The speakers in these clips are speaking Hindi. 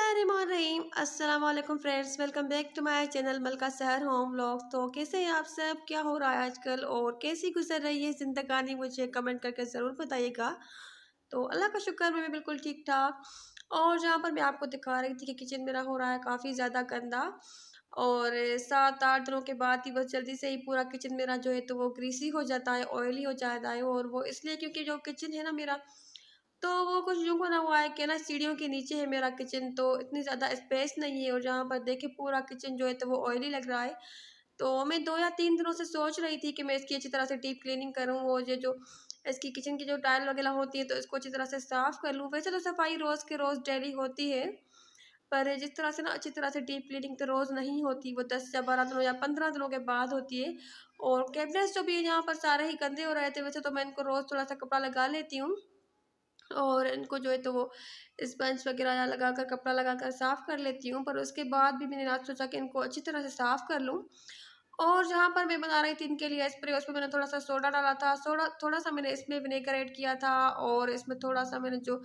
बिस्मिल्लाहिर्रहमानिर्रहीम अस्सलाम वालेकुम friends, welcome back to my channel Malka Sahar home vlog. तो कैसे हैं आप सब, क्या हो रहा है आजकल और कैसी गुजर रही है ज़िंदगानी, मुझे कमेंट करके ज़रूर बताइएगा। तो अल्लाह का शुक्र मैं भी बिल्कुल ठीक ठाक। और जहाँ पर मैं आपको दिखा रही थी कि किचन मेरा हो रहा है काफ़ी ज़्यादा गंदा, और 7-8 दिनों के बाद ही बस जल्दी से ही पूरा किचन मेरा जो है तो वो ग्रीसी हो जाता है, ऑयली हो जाता है। और वो इसलिए क्योंकि जो किचन है ना मेरा, तो वो कुछ यूँ बना हुआ है कि ना सीढ़ियों के नीचे है मेरा किचन, तो इतनी ज़्यादा स्पेस नहीं है। और जहाँ पर देखिए पूरा किचन जो है तो वो ऑयली लग रहा है। तो मैं 2 या 3 दिनों से सोच रही थी कि मैं इसकी अच्छी तरह से डीप क्लीनिंग करूँ, और ये जो इसकी किचन की जो टाइल वगैरह होती है तो इसको अच्छी तरह से साफ़ कर लूँ। वैसे तो सफाई रोज़ के रोज़ डेली होती है, पर जिस तरह से ना अच्छी तरह से डीप क्लीनिंग तो रोज़ नहीं होती, वो 10 या 12 दिनों या 15 दिनों के बाद होती है। और कैबिनेट्स जो भी है यहाँ पर सारे ही गंदे हो रहे थे, वैसे तो मैं इनको रोज़ थोड़ा-सा कपड़ा लगा लेती हूँ, और इनको जो है तो वो स्पंज वगैरह लगाकर कपड़ा लगाकर साफ़ कर लेती हूँ। पर उसके बाद भी मैंने आज सोचा कि इनको अच्छी तरह से साफ़ कर लूँ। और जहाँ पर मैं बना रही थी इनके लिए स्प्रे, उसमें मैंने थोड़ा-सा सोडा डाला था, थोड़ा-सा मैंने इसमें विनेगर ऐड किया था, और इसमें थोड़ा-सा मैंने जो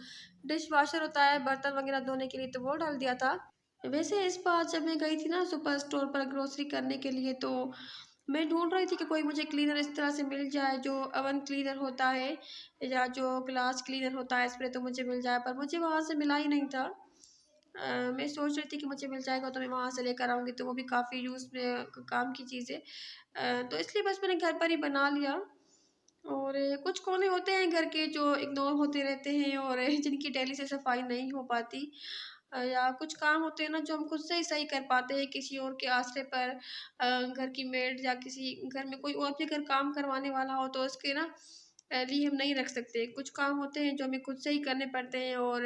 डिश वॉशर होता है बर्तन वगैरह धोने के लिए तो वो डाल दिया था। वैसे इस बार जब मैं गई थी ना सुपर स्टोर पर ग्रोसरी करने के लिए, तो मैं ढूँढ रही थी कि कोई मुझे क्लीनर इस तरह से मिल जाए जो ओवन क्लीनर होता है, या जो ग्लास क्लीनर होता है स्प्रे, तो मुझे मिल जाए, पर मुझे वहाँ से मिला ही नहीं था। मैं सोच रही थी कि मुझे मिल जाएगा तो मैं वहाँ से लेकर आऊँगी, तो वो भी काफ़ी यूज़ में काम की चीज़ है। तो इसलिए बस मैंने घर पर ही बना लिया। और कुछ कोने होते हैं घर के जो इग्नोर होते रहते हैं, और जिनकी डेली से सफाई नहीं हो पाती, या कुछ काम होते हैं ना जो हम खुद से ही सही कर पाते हैं किसी और के आश्रय पर। घर की मेड या किसी घर में कोई और भी अगर काम करवाने वाला हो तो उसके ना लिए हम नहीं रख सकते। कुछ काम होते हैं जो हमें खुद से ही करने पड़ते हैं, और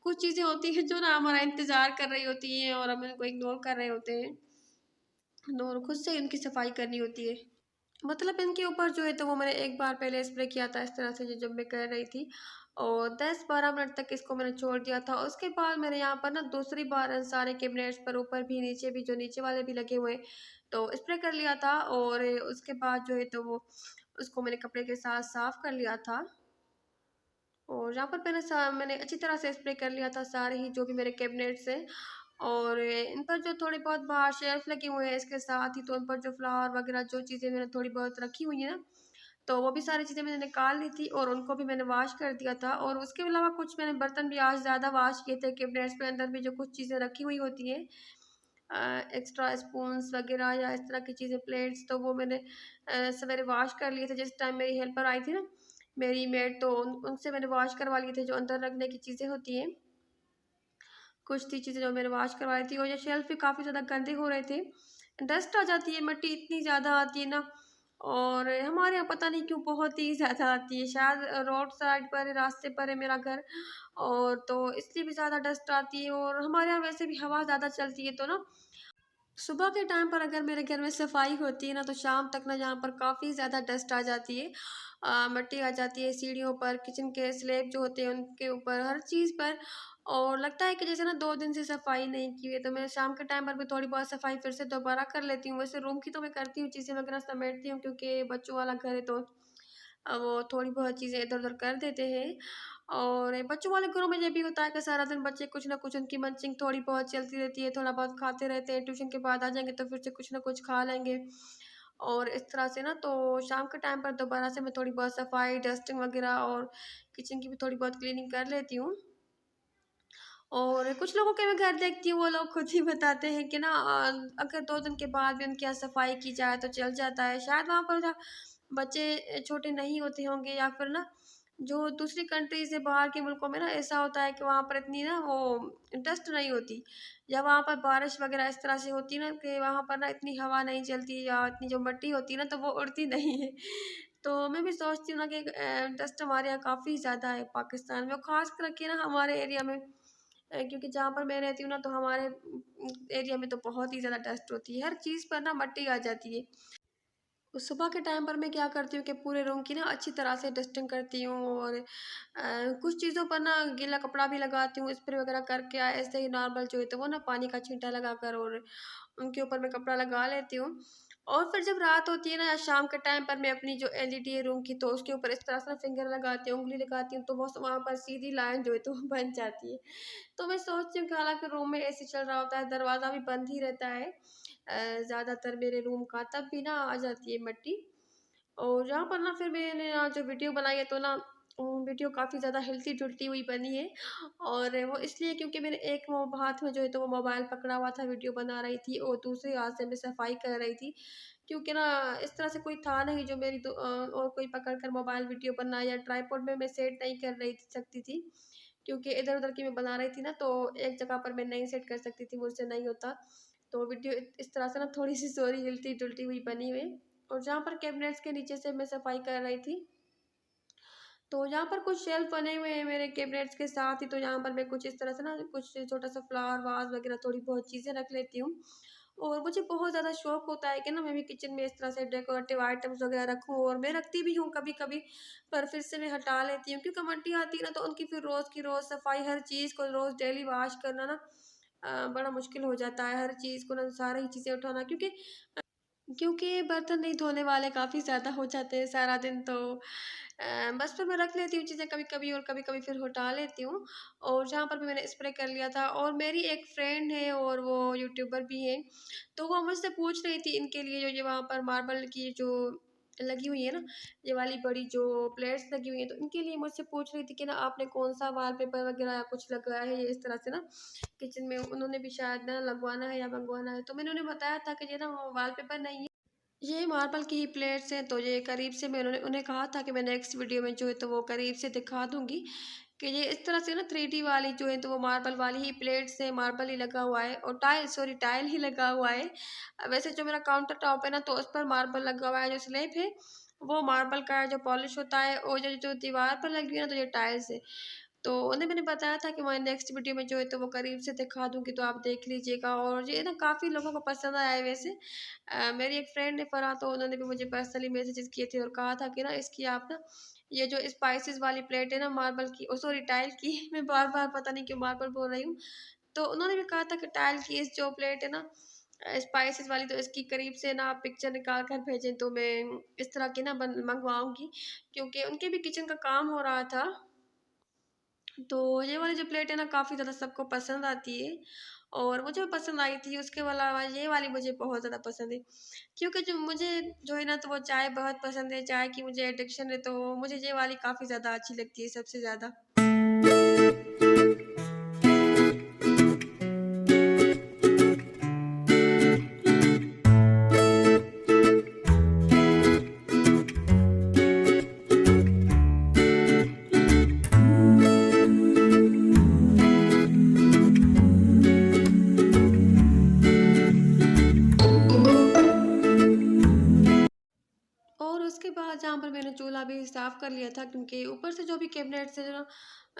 कुछ चीज़ें होती हैं जो ना हमारा इंतज़ार कर रही होती हैं और हम उनको इग्नोर कर रहे होते हैं, और खुद से ही उनकी सफाई करनी होती है। मतलब इनके ऊपर जो है तो वो मैंने एक बार पहले स्प्रे किया था इस तरह से, जब मैं कर रही थी, और 10-12 मिनट तक इसको मैंने छोड़ दिया था। उसके बाद मैंने यहाँ पर ना दूसरी बार इन सारे कैबिनेट्स पर ऊपर भी नीचे भी, जो नीचे वाले भी लगे हुए, तो स्प्रे कर लिया था। और उसके बाद जो है तो वो उसको मैंने कपड़े के साथ साफ़ कर लिया था। और यहाँ पर मैंने अच्छी तरह से स्प्रे कर लिया था सारे ही जो भी मेरे कैबिनेट्स हैं। और इन पर जो थोड़े बहुत बाहर शेल्फ लगे हुए हैं इसके साथ ही, तो उन पर जो फ्लावर वगैरह जो चीज़ें मैंने थोड़ी बहुत रखी हुई हैं ना, तो वो भी सारी चीज़ें मैंने निकाल ली थी, और उनको भी मैंने वॉश कर दिया था। और उसके अलावा कुछ मैंने बर्तन भी आज ज़्यादा वॉश किए थे, कैबिनेट्स के अंदर भी जो कुछ चीज़ें रखी हुई होती हैं, एक्स्ट्रा स्पून्स वगैरह या इस तरह की चीज़ें, प्लेट्स, तो वो मैंने सवेरे वॉश कर लिए थे जिस टाइम मेरी हेल्पर आई थी ना, मेरी मेड, तो उनसे मैंने वॉश करवा लिए थे जो अंदर रखने की चीज़ें होती हैं। कुछ थी चीज़ें जो मैंने वॉश करवाई थी, और ये शेल्फ भी काफ़ी ज़्यादा गंदे हो रहे थे। डस्ट आ जाती है, मिट्टी इतनी ज़्यादा आती है ना, और हमारे यहाँ पता नहीं क्यों बहुत ही ज़्यादा आती है। शायद रोड साइड पर है, रास्ते पर है मेरा घर, और तो इसलिए भी ज़्यादा डस्ट आती है। और हमारे यहाँ वैसे भी हवा ज़्यादा चलती है, तो ना सुबह के टाइम पर अगर मेरे घर में सफाई होती है ना, तो शाम तक ना यहाँ पर काफ़ी ज़्यादा डस्ट आ जाती है। मिट्टी आ जाती है सीढ़ियों पर, किचन के स्लैब जो होते हैं उनके ऊपर, हर चीज़ पर। और लगता है कि जैसे ना 2 दिन से सफाई नहीं की हुई है, तो मैं शाम के टाइम पर भी थोड़ी बहुत सफाई फिर से दोबारा कर लेती हूँ। वैसे रूम की तो मैं करती हूँ, चीज़ें वगैरह समेटती हूँ, क्योंकि बच्चों वाला घर है, तो वो थोड़ी बहुत चीज़ें इधर-उधर कर देते हैं। और बच्चों वाले घरों में ये भी होता है कि सारा दिन बच्चे कुछ ना कुछ, उनकी मंचिंग थोड़ी बहुत चलती रहती है, थोड़ा बहुत खाते रहते हैं, ट्यूशन के बाद आ जाएँगे तो फिर से कुछ ना कुछ खा लेंगे। और इस तरह से ना तो शाम के टाइम पर दोबारा से मैं थोड़ी बहुत सफाई, डस्टिंग वगैरह और किचन की भी थोड़ी बहुत क्लीनिंग कर लेती हूँ। और कुछ लोगों के मैं घर देखती हूँ, वो लोग खुद ही बताते हैं कि ना अगर 2 दिन के बाद भी उनके यहाँ सफाई की जाए तो चल जाता है। शायद वहाँ पर बच्चे छोटे नहीं होते होंगे, या फिर ना जो दूसरी कंट्री से बाहर के मुल्कों में ना ऐसा होता है कि वहाँ पर इतनी ना वो डस्ट नहीं होती, या वहाँ पर बारिश वगैरह इस तरह से होती है ना कि वहाँ पर ना इतनी हवा नहीं चलती, या इतनी जो मिट्टी होती है ना तो वो उड़ती नहीं है। तो मैं भी सोचती हूँ ना कि डस्ट हमारे यहाँ काफ़ी ज़्यादा है पाकिस्तान में, और ख़ास करके ना हमारे एरिया में, क्योंकि जहाँ पर मैं रहती हूँ ना, तो हमारे एरिया में तो बहुत ही ज़्यादा डस्ट होती है, हर चीज़ पर ना मिट्टी आ जाती है। तो सुबह के टाइम पर मैं क्या करती हूँ कि पूरे रूम की ना अच्छी तरह से डस्टिंग करती हूँ, और कुछ चीज़ों पर ना गीला कपड़ा भी लगाती हूँ, स्प्रे वगैरह करके, ऐसे ही नॉर्मल जो है तो वो ना पानी का छींटा लगाकर, और उनके ऊपर मैं कपड़ा लगा लेती हूँ। और फिर जब रात होती है ना या शाम के टाइम पर मैं अपनी जो एलईडी है रूम की, तो उसके ऊपर इस तरह से ना फिंगर लगाती हूँ, उंगली लगाती हूँ, तो वो वहाँ पर सीधी लाइन जो है तो बन जाती है। तो मैं सोचती हूँ कि हालांकि रूम में एसी चल रहा होता है, दरवाज़ा भी बंद ही रहता है ज़्यादातर मेरे रूम का, तब भी ना आ जाती है मट्टी। और यहाँ पर ना फिर मैंने जो वीडियो बनाई है तो ना वीडियो काफ़ी ज़्यादा हिलती-डुलती हुई बनी है। और वो इसलिए क्योंकि मैंने एक वो हाथ में जो है तो वो मोबाइल पकड़ा हुआ था, वीडियो बना रही थी, और दूसरे हाथ से मैं सफाई कर रही थी। क्योंकि ना इस तरह से कोई था नहीं जो मेरी और कोई पकड़ कर मोबाइल वीडियो बनाए, या ट्राइपॉड में मैं सेट नहीं कर रही थी सकती थी। क्योंकि इधर-उधर की मैं बना रही थी ना, तो एक जगह पर मैं नहीं सेट कर सकती थी, मुझसे नहीं होता। तो वीडियो इस तरह से ना थोड़ी-सी सॉरी हिलती-डुलती हुई बनी हुई है। और जहाँ पर कैबिनेट्स के नीचे से मैं सफाई कर रही थी, तो यहाँ पर कुछ शेल्फ बने हुए हैं मेरे कैबिनेट्स के साथ ही, तो यहाँ पर मैं कुछ इस तरह से ना कुछ छोटा सा फ्लावर वास वगैरह थोड़ी बहुत चीज़ें रख लेती हूँ। और मुझे बहुत ज़्यादा शौक होता है कि ना मैं भी किचन में इस तरह से डेकोरेटिव आइटम्स वगैरह रखूँ, और मैं रखती भी हूँ कभी-कभी, पर फिर से मैं हटा लेती हूँ क्योंकि मट्टी आती है ना, तो उनकी फिर रोज़ की रोज़ सफाई, हर चीज़ को रोज़ डेली वॉश करना ना बड़ा मुश्किल हो जाता है, हर चीज़ को ना सारी चीज़ें उठाना, क्योंकि बर्तन नहीं धोने वाले काफ़ी ज़्यादा हो जाते हैं सारा दिन, तो बस फिर मैं रख लेती हूँ चीज़ें कभी-कभी, और कभी-कभी फिर हटा लेती हूँ। और जहाँ पर भी मैंने स्प्रे कर लिया था, और मेरी एक फ्रेंड है और वो यूट्यूबर भी है, तो वो मुझसे पूछ रही थी इनके लिए जो ये वहाँ पर मार्बल की जो लगी हुई है ना, ये वाली बड़ी जो प्लेट्स लगी हुई हैं, तो इनके लिए मुझसे पूछ रही थी कि ना आपने कौन-सा वॉलपेपर वगैरह या कुछ लगाया है ये इस तरह से ना किचन में, उन्होंने भी शायद ना लगवाना है या मंगवाना है। तो मैंने उन्हें बताया था कि ये ना वॉलपेपर नहीं है, ये मार्बल की ही प्लेट्स हैं। तो ये करीब से मैं उन्होंने उन्हें कहा था कि मैं नेक्स्ट वीडियो में जो है तो वो करीब से दिखा दूँगी कि ये इस तरह से ना 3D वाली जो है तो वो मार्बल वाली ही प्लेट्स हैं, मार्बल ही लगा हुआ है, और टाइल ही लगा हुआ है। वैसे जो मेरा काउंटर टॉप है ना, तो उस पर मार्बल लगा हुआ है, जो स्लैब है वो मार्बल का है जो पॉलिश होता है, और जो जो दीवार पर लगी हुई है ना, तो ये टाइल्स है। तो उन्हें मैंने बताया था कि मैं नेक्स्ट वीडियो में जो है तो वो करीब से दिखा दूँगी, तो आप देख लीजिएगा। और ये ना काफ़ी लोगों को पसंद आया है वैसे। मेरी एक फ्रेंड है फराह, तो उन्होंने भी मुझे पर्सनली मैसेजेस किए थे और कहा था कि ना इसकी आप ना ये जो स्पाइसेस वाली प्लेट है ना मार्बल की, ओ सॉरी टाइल की मैं बार-बार पता नहीं क्यों मार्बल बोल रही हूँ। तो उन्होंने भी कहा था कि टाइल की इस जो प्लेट है ना स्पाइसेस वाली, तो इसकी करीब से ना आप पिक्चर निकाल कर भेजें, तो मैं इस तरह की ना बन मँगवाऊँगी, क्योंकि उनके भी किचन का काम हो रहा था। तो ये वाली जो प्लेट है ना काफ़ी ज़्यादा सबको पसंद आती है, और मुझे भी पसंद आई थी। उसके अलावा ये वाली मुझे बहुत ज़्यादा पसंद है, क्योंकि जो मुझे जो है ना तो वो चाय बहुत पसंद है, चाय की मुझे एडिक्शन है, तो मुझे ये वाली काफ़ी ज़्यादा अच्छी लगती है सबसे ज़्यादा। और उसके बाद जहाँ पर मैंने चूल्हा भी साफ़ कर लिया था, क्योंकि ऊपर से जो भी कैबिनेट से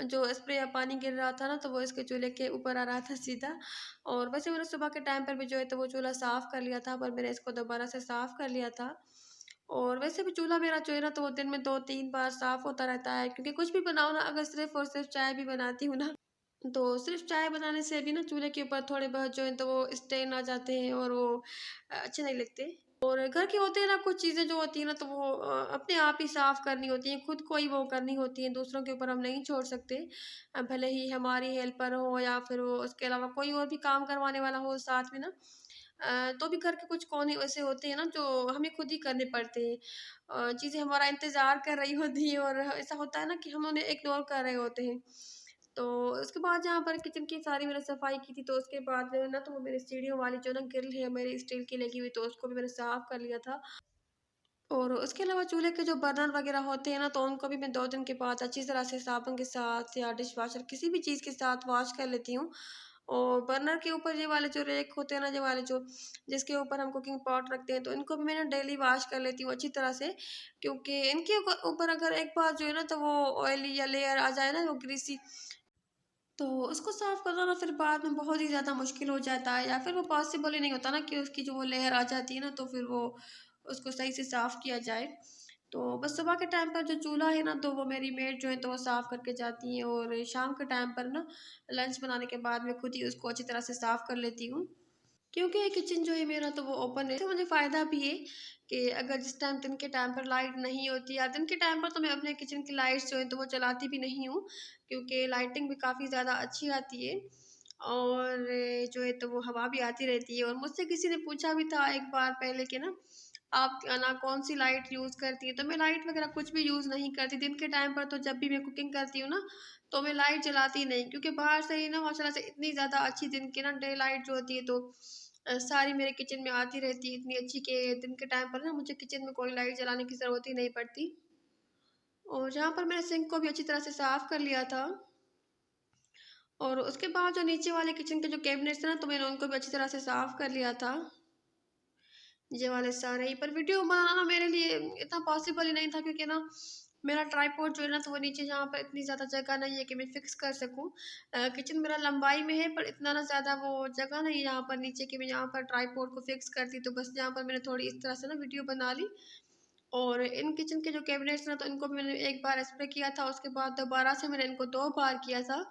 जो स्प्रे या पानी गिर रहा था ना, तो वो इसके चूल्हे के ऊपर आ रहा था सीधा। और वैसे मैंने सुबह के टाइम पर भी जो है तो वो चूल्हा साफ़ कर लिया था, पर मैंने इसको दोबारा से साफ़ कर लिया था। और वैसे भी चूल्हा मेरा जो है ना तो वो दिन में 2-3 बार साफ़ होता रहता है, क्योंकि कुछ भी बनाओ ना, अगर सिर्फ़ और सिर्फ़ चाय भी बनाती हूँ ना, तो सिर्फ़ चाय बनाने से भी ना चूल्हे के ऊपर थोड़े बहुत जो है तो वो स्टेन आ जाते हैं, और वो अच्छे नहीं लगते। और घर के होते हैं ना कुछ चीज़ें जो होती हैं ना, तो वो अपने आप ही साफ़ करनी होती हैं, खुद को ही वो करनी होती हैं, दूसरों के ऊपर हम नहीं छोड़ सकते। भले ही हमारी हेल्पर हो या फिर वो उसके अलावा कोई और भी काम करवाने वाला हो साथ में ना, तो भी घर के कुछ कोने ऐसे होते हैं ना जो हमें खुद ही करने पड़ते हैं। चीज़ें हमारा इंतज़ार कर रही होती हैं, और ऐसा होता है ना कि हम उन्हें इग्नोर कर रहे होते हैं। तो उसके बाद जहाँ पर किचन की सारी मैंने सफाई की थी, तो उसके बाद जो है ना तो वो मेरी सीढ़ियों वाली जो ना ग्रिल है मेरी स्टील की लगी हुई, तो उसको भी मैंने साफ़ कर लिया था। और उसके अलावा चूल्हे के जो बर्नर वगैरह होते हैं ना, तो उनको भी मैं 2 दिन के बाद अच्छी तरह से साबुन के साथ या डिश वॉशर किसी भी चीज़ के साथ वॉश कर लेती हूँ। और बर्नर के ऊपर ये वाले जो रैक होते हैं ना, ये वाले जो जिसके ऊपर हम कुकिंग पॉट रखते हैं, तो इनको भी मैं ना डेली वॉश कर लेती हूँ अच्छी तरह से, क्योंकि इनके ऊपर अगर एक बार जो है ना तो वो ऑयली या लेयर आ जाए ना, वो ग्रीसी, तो उसको साफ़ करना ना फिर बाद में बहुत ही ज़्यादा मुश्किल हो जाता है, या फिर वो पॉसिबल ही नहीं होता ना कि उसकी जो वो लेयर आ जाती है ना, तो फिर वो उसको सही से साफ़ किया जाए। तो बस सुबह के टाइम पर जो चूल्हा है ना, तो वो मेरी मेड जो है तो वो साफ़ करके जाती हैं, और शाम के टाइम पर ना लंच बनाने के बाद मैं खुद ही उसको अच्छी तरह से साफ़ कर लेती हूँ। क्योंकि किचन जो है मेरा तो वो ओपन है, तो मुझे फ़ायदा भी है कि अगर जिस टाइम दिन के टाइम पर लाइट नहीं होती या दिन के टाइम पर, तो मैं अपने किचन की लाइट्स जो है तो वो चलाती भी नहीं हूँ, क्योंकि लाइटिंग भी काफ़ी ज़्यादा अच्छी आती है और जो है तो वो हवा भी आती रहती है। और मुझसे किसी ने पूछा भी था एक बार पहले कि ना आप ना कौन सी लाइट यूज़ करती है, तो मैं लाइट वगैरह कुछ भी यूज़ नहीं करती दिन के टाइम पर। तो जब भी मैं कुकिंग करती हूँ ना, तो मैं लाइट जलाती नहीं, क्योंकि बाहर से ही ना माशाल्लाह से इतनी ज़्यादा अच्छी दिन की ना डे लाइट जो होती है तो सारी मेरे किचन में आती रहती है, इतनी अच्छी कि दिन के टाइम पर ना मुझे किचन में कोई लाइट जलाने की ज़रूरत ही नहीं पड़ती। और जहाँ पर मैंने सिंक को भी अच्छी तरह से साफ़ कर लिया था, और उसके बाद जो नीचे वाले किचन के जो कैबिनेट्स थे ना, तो मैंने उनको भी अच्छी तरह से साफ़ कर लिया था। ये वाले सारे ही, पर वीडियो बनाना ना मेरे लिए इतना पॉसिबल ही नहीं था, क्योंकि ना मेरा ट्राइपॉड जो है ना तो वो नीचे जहाँ पर इतनी ज़्यादा जगह नहीं है कि मैं फ़िक्स कर सकूँ। किचन मेरा लंबाई में है, पर इतना ना ज़्यादा वो जगह नहीं है यहाँ पर नीचे कि मैं यहाँ पर ट्राइपॉड को फ़िक्स करती। तो बस यहाँ पर मैंने थोड़ी इस तरह से ना वीडियो बना ली। और इन किचन के जो कैबिनेट्स ना, तो इनको भी मैंने एक बार स्प्रे किया था, उसके बाद दोबारा से मैंने इनको 2 बार किया था,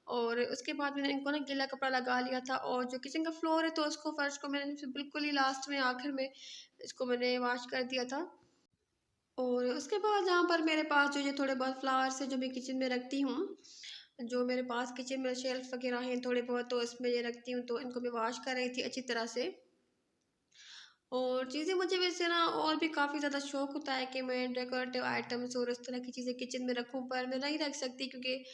और उसके बाद मैंने इनको ना गीला कपड़ा लगा लिया था। और जो किचन का फ्लोर है तो उसको, फर्श को मैंने फिर बिल्कुल ही लास्ट में आखिर में इसको मैंने वॉश कर दिया था। और उसके बाद जहाँ पर मेरे पास जो ये थोड़े बहुत फ्लावर्स हैं जो मैं किचन में रखती हूँ, जो मेरे पास किचन में शेल्फ वगैरह हैं थोड़े बहुत, तो इसमें ये रखती हूँ, तो इनको मैं वॉश कर रही थी अच्छी तरह से। और चीज़ें मुझे वैसे ना और भी काफ़ी ज़्यादा शौक होता है कि मैं डेकोरेटिव आइटम्स और इस तरह की चीज़ें किचन में रखूं, पर मैं नहीं रख सकती, क्योंकि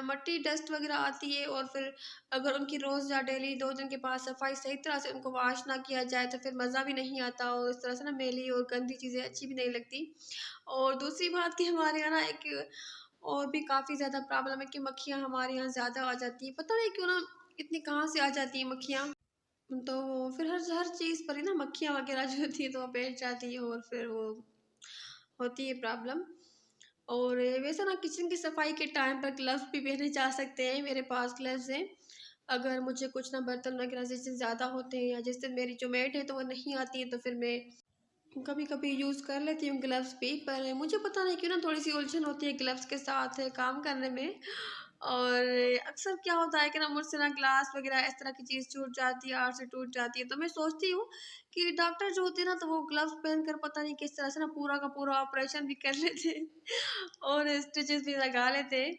मट्टी डस्ट वगैरह आती है, और फिर अगर उनकी रोज़ या डेली 2 दिन के बाद सफाई सही तरह से उनको वॉश ना किया जाए तो फिर मज़ा भी नहीं आता, और इस तरह से ना मैली और गंदी चीज़ें अच्छी भी नहीं लगती। और दूसरी बात कि हमारे यहाँ ना एक और भी काफ़ी ज़्यादा प्रॉब्लम है कि मक्खियाँ हमारे यहाँ ज़्यादा आ जाती हैं, पता नहीं क्यों ना, इतनी कहाँ से आ जाती हैं मक्खियाँ। तो फिर हर हर चीज़ पर ही ना मक्खियाँ वगैरह जो होती है तो वो बैठ जाती है, और फिर वो होती है प्रॉब्लम। और वैसे ना किचन की सफाई के टाइम पर ग्लव्स भी पहने जा सकते हैं, मेरे पास ग्लव्स हैं। अगर मुझे कुछ ना बर्तन वगैरह जिस दिन ज़्यादा होते हैं या जिस दिन मेरी जो मेड है तो वो नहीं आती है, तो फिर मैं कभी कभी यूज़ कर लेती हूँ ग्लव्स भी। पर मुझे पता नहीं क्यों ना थोड़ी सी उलझन होती है ग्लव्स के साथ काम करने में। और अक्सर क्या होता है कि ना मुझसे ना ग्लास वगैरह इस तरह की चीज़ टूट जाती है, आड़ से टूट जाती है, तो मैं सोचती हूँ कि डॉक्टर जो होते हैं ना तो वो ग्लव्स पहनकर पता नहीं किस तरह से ना पूरा का पूरा ऑपरेशन भी कर लेते हैं और स्टिचेस भी लगा लेते हैं।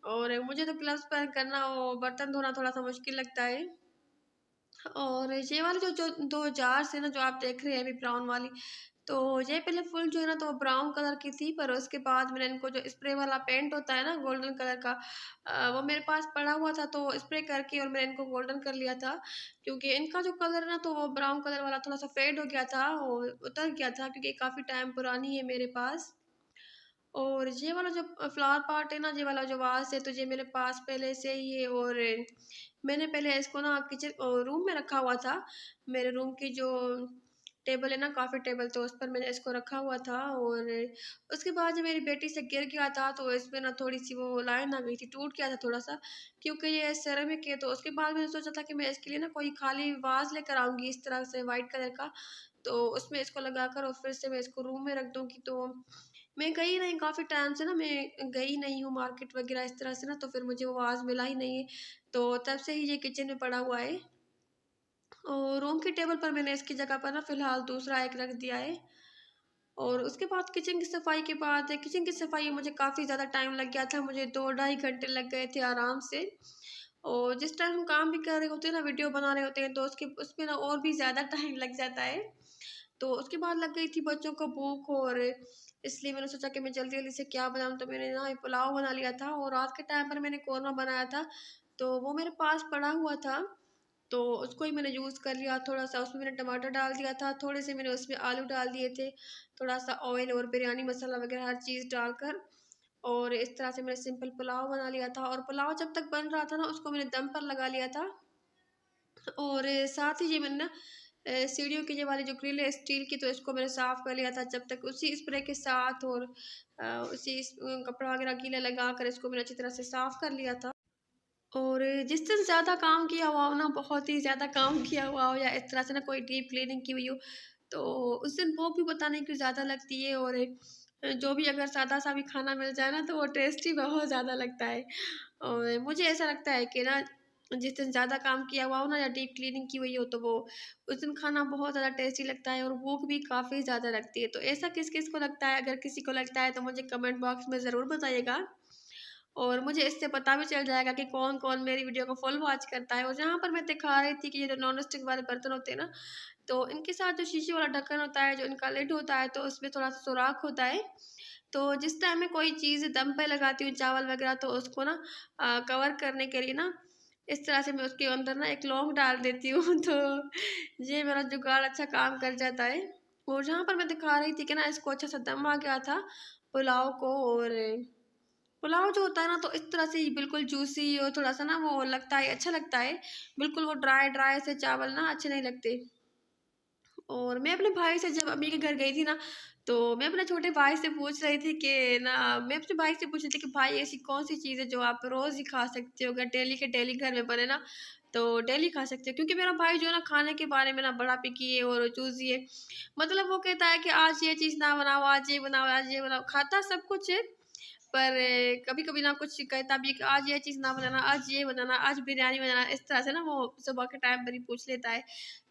और मुझे तो ग्लव्स पहन कर ना वो बर्तन धोना थोड़ा सा मुश्किल लगता है। और ये वाली जो जो 2 जार्स है ना जो आप देख रहे हैं अभी ब्राउन वाली, तो ये पहले फुल जो है ना तो ब्राउन कलर की थी, पर उसके बाद मैंने इनको जो स्प्रे वाला पेंट होता है ना गोल्डन कलर का, वो मेरे पास पड़ा हुआ था, तो स्प्रे करके और मैंने इनको गोल्डन कर लिया था। क्योंकि इनका जो कलर है ना तो वो ब्राउन कलर वाला थोड़ा सा फेड हो गया था और उतर गया था, क्योंकि काफ़ी टाइम पुरानी है मेरे पास। और ये वाला जो फ्लावर पॉट है ना, ये वाला जो वास है, तो ये मेरे पास पहले से ही है। और मैंने पहले इसको ना किचन रूम में रखा हुआ था। मेरे रूम की जो टेबल है ना, कॉफ़ी टेबल, तो उस पर मैंने इसको रखा हुआ था। और उसके बाद जब मेरी बेटी से गिर गया था तो इसमें ना थोड़ी सी वो लाइन आ गई थी, टूट गया था थोड़ा सा, क्योंकि ये सेरेमिक है। तो उसके बाद मैंने सोचा था कि मैं इसके लिए ना कोई खाली वाज लेकर आऊँगी इस तरह से वाइट कलर का, तो उसमें इसको लगाकर और फिर से मैं इसको रूम में रख दूँगी। तो मैं गई नहीं काफ़ी टाइम से ना, मैं गई नहीं हूँ मार्केट वगैरह इस तरह से ना, तो फिर मुझे वो वाज़ मिला ही नहीं है। तो तब से ही ये किचन में पड़ा हुआ है। और रूम की टेबल पर मैंने इसकी जगह पर ना फ़िलहाल दूसरा एक रख दिया है। और उसके बाद किचन की सफाई के बाद, किचन की सफाई में मुझे काफ़ी ज़्यादा टाइम लग गया था, मुझे 2 ढाई घंटे लग गए थे आराम से। और जिस टाइम हम काम भी कर रहे होते हैं ना, वीडियो बना रहे होते हैं, तो उसमें ना और भी ज़्यादा टाइम लग जाता है। तो उसके बाद लग गई थी बच्चों को भूख, और इसलिए मैंने सोचा कि मैं जल्दी-जल्दी से क्या बनाऊँ, तो मैंने ना ये पुलाव बना लिया था। और रात के टाइम पर मैंने कोरमा बनाया था, तो वो मेरे पास पड़ा हुआ था, तो उसको ही मैंने यूज़ कर लिया। थोड़ा-सा उसमें मैंने टमाटर डाल दिया था, थोड़े से मैंने उसमें आलू डाल दिए थे, थोड़ा-सा ऑयल और बिरयानी मसाला वगैरह हर चीज़ डालकर, और इस तरह से मैंने सिंपल पुलाव बना लिया था। और पुलाव जब तक बन रहा था ना, उसको मैंने दम पर लगा लिया था। और साथ ही ये मैंने ना सीढ़ियों की ये वाली जो ग्रिल है स्टील की, तो इसको मैंने साफ़ कर लिया था जब तक, उसी स्प्रे के साथ। और उसी कपड़ा वगैरह गीला लगा कर इसको मैंने अच्छी तरह से साफ़ कर लिया था। और जिस दिन ज़्यादा काम किया हुआ हो ना, बहुत ही ज़्यादा काम किया हुआ हो, या इस तरह से ना कोई डीप क्लीनिंग की हुई हो, तो उस दिन भूख भी पता नहीं क्यों ज़्यादा लगती है। और जो भी अगर सादा-सा भी खाना मिल जाए ना, तो वो टेस्टी बहुत ज़्यादा लगता है। और मुझे ऐसा लगता है कि ना जिस दिन ज़्यादा काम किया हुआ हो ना या डीप क्लीनिंग की हुई हो तो वो उस दिन खाना बहुत ज़्यादा टेस्टी लगता है और भूख भी काफ़ी ज़्यादा लगती है। तो ऐसा किस-किस को लगता है? अगर किसी को लगता है तो मुझे कमेंट बॉक्स में ज़रूर बताइएगा। और मुझे इससे पता भी चल जाएगा कि कौन-कौन मेरी वीडियो को फुल वॉच करता है। और जहाँ पर मैं दिखा रही थी कि ये जो नॉन स्टिक वाले बर्तन होते हैं ना, तो इनके साथ जो शीशे वाला ढक्कन होता है, जो इनका लिड होता है, तो उसमें थोड़ा-सा सुराख होता है। तो जिस टाइम मैं कोई चीज़ दम पे लगाती हूँ चावल वगैरह तो उसको ना कवर करने के लिए ना इस तरह से मैं उसके अंदर ना एक लौंग डाल देती हूँ तो ये मेरा जुगाड़ अच्छा काम कर जाता है। और जहाँ पर मैं दिखा रही थी कि ना इसको अच्छा सा दम आ गया था पुलाव को। और पुलाव जो होता है ना तो इस तरह से बिल्कुल जूसी और थोड़ा-सा ना वो लगता है अच्छा लगता है। बिल्कुल वो ड्राई ड्राई से चावल ना अच्छे नहीं लगते। और मैं अपने भाई से जब अम्मी के घर गई थी ना, तो मैं अपने छोटे भाई से पूछ रही थी कि ना मैं अपने भाई से पूछ रही थी कि भाई ऐसी कौन-सी चीज़ है जो आप रोज़ ही खा सकते हो? अगर डेली के डेली घर में बने ना, तो डेली खा सकते हो। क्योंकि मेरा भाई जो है ना खाने के बारे में ना बड़ा पिकी है और चूज़ी है। मतलब वो कहता है कि आज ये चीज़ ना बनाओ, आज ये बनाओ, आज ये बनाओ। खाता सब कुछ है, पर कभी-कभी ना कुछ कहता भी है कि आज ये चीज़ ना बनाना, आज ये बनाना, आज बिरयानी बनाना। इस तरह से ना वो सुबह के टाइम पर ही पूछ लेता है।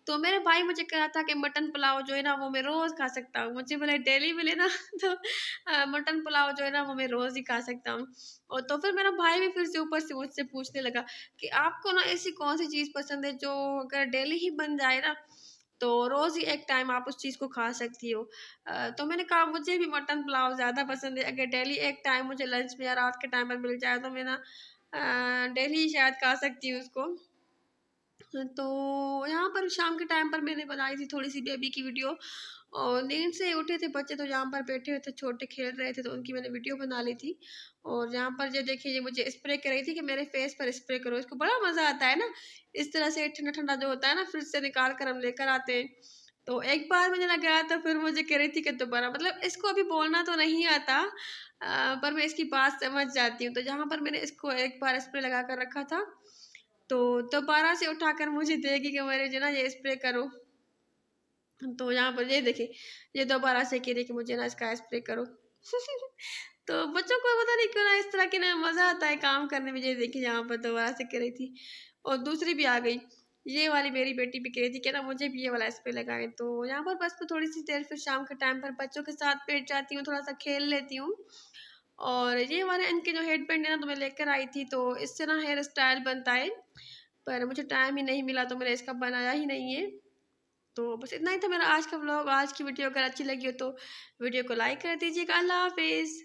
तो मेरे भाई मुझे कह रहा था कि मटन पुलाव जो है ना वो मैं रोज़ खा सकता हूँ। मुझे भले डेली मिले ना तो मटन पुलाव जो है ना वो मैं रोज़ ही खा सकता हूँ। और तो फिर मेरा भाई भी फिर से ऊपर से मुझसे पूछने लगा कि आपको ना ऐसी कौन-सी चीज़ पसंद है जो अगर डेली ही बन जाए ना, तो रोज़ ही एक टाइम आप उस चीज़ को खा सकती हो। तो मैंने कहा मुझे भी मटन पुलाव ज़्यादा पसंद है। अगर डेली एक टाइम मुझे लंच में या रात के टाइम पर मिल जाए तो मैं ना डेली ही शायद खा सकती हूँ उसको। तो यहाँ पर शाम के टाइम पर मैंने बनाई थी थोड़ी-सी बेबी की वीडियो। और नींद से उठे थे बच्चे तो यहाँ पर बैठे हुए थे, छोटे खेल रहे थे तो उनकी मैंने वीडियो बना ली थी। और यहाँ पर ये देखिए ये मुझे स्प्रे कर रही थी कि मेरे फेस पर स्प्रे करो, इसको बड़ा मज़ा आता है ना, इस तरह से ठंडा-ठंडा जो होता है ना फ्रिज से निकाल कर हम लेकर आते हैं। तो एक बार मैंने लगाया तो फिर मुझे कह रही थी कि दोबारा, मतलब इसको अभी बोलना तो नहीं आता पर मैं इसकी बात समझ जाती हूँ। तो जहाँ पर मैंने इसको एक बार स्प्रे लगा कर रखा था, तो दोबारा से उठाकर मुझे देगी कि मेरे जो ना ये स्प्रे करो। तो यहाँ पर ये देखिए, ये दोबारा से कह रही है कि मुझे ना इसका स्प्रे करो। तो बच्चों को पता नहीं क्यों ना इस तरह के ना मज़ा आता है काम करने में। ये देखिए यहाँ पर दोबारा से कह रही थी और दूसरी भी आ गई। ये वाली मेरी बेटी भी कह रही थी कि ना मुझे भी ये वाला स्प्रे लगाएँ। तो यहाँ पर बस मैं थोड़ी-सी देर फिर शाम के टाइम पर बच्चों के साथ बैठ जाती हूँ, थोड़ा-सा खेल लेती हूँ। और ये वाले इनके जो हेडबैंड है ना तो मैं लेकर आई थी, तो इससे ना हेयर स्टाइल बनता है, पर मुझे टाइम ही नहीं मिला तो मैंने इसका बनाया ही नहीं है। तो बस इतना ही था मेरा आज का व्लॉग। आज की वीडियो अगर अच्छी लगी हो तो वीडियो को लाइक कर दीजिएगा। अल्लाह हाफ़िज़।